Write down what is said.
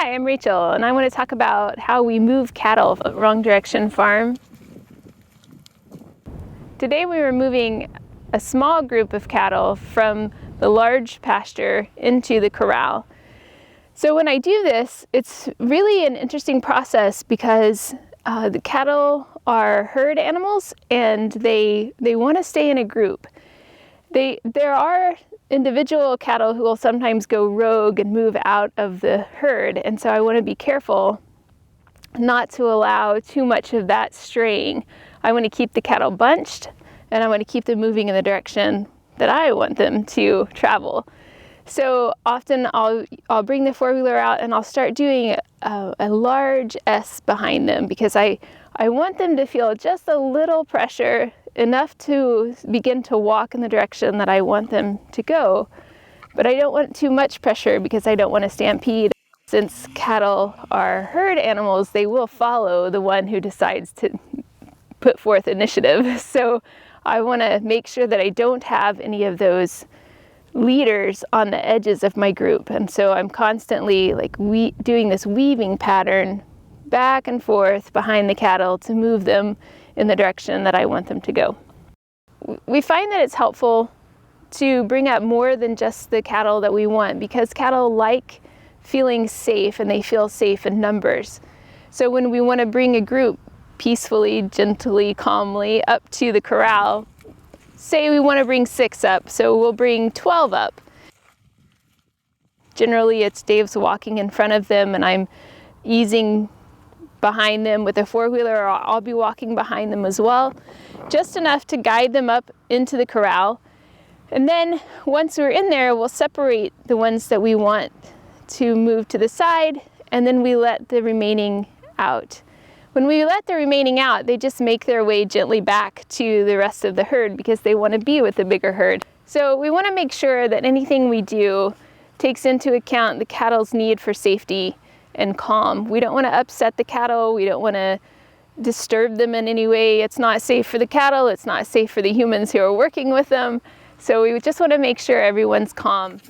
Hi, I'm Rachel, and I want to talk about how we move cattle from Wrong Direction Farm. Today we were moving a small group of cattle from the large pasture into the corral. So when I do this, it's really an interesting process because the cattle are herd animals and they want to stay in a group. There are individual cattle who will sometimes go rogue and move out of the herd, and so I want to be careful not to allow too much of that straying. I want to keep the cattle bunched, and I want to keep them moving in the direction that I want them to travel. So often I'll bring the four-wheeler out and I'll start doing a large S behind them because I want them to feel just a little pressure, enough to begin to walk in the direction that I want them to go. But I don't want too much pressure because I don't want to stampede. Since cattle are herd animals, they will follow the one who decides to put forth initiative. So I want to make sure that I don't have any of those leaders on the edges of my group. And so I'm constantly doing this weaving pattern back and forth behind the cattle to move them in the direction that I want them to go. We find that it's helpful to bring up more than just the cattle that we want because cattle like feeling safe and they feel safe in numbers. So when we want to bring a group peacefully, gently, calmly up to the corral, say we want to bring 6 up, so we'll bring 12 up. Generally it's Dave's walking in front of them and I'm easing behind them with a four-wheeler, or I'll be walking behind them as well, just enough to guide them up into the corral. And then once we're in there, we'll separate the ones that we want to move to the side, and then we let the remaining out. When we let the remaining out, they just make their way gently back to the rest of the herd because they want to be with the bigger herd. So we want to make sure that anything we do takes into account the cattle's need for safety and calm. We don't want to upset the cattle. We don't want to disturb them in any way. It's not safe for the cattle. It's not safe for the humans who are working with them. So we just want to make sure everyone's calm.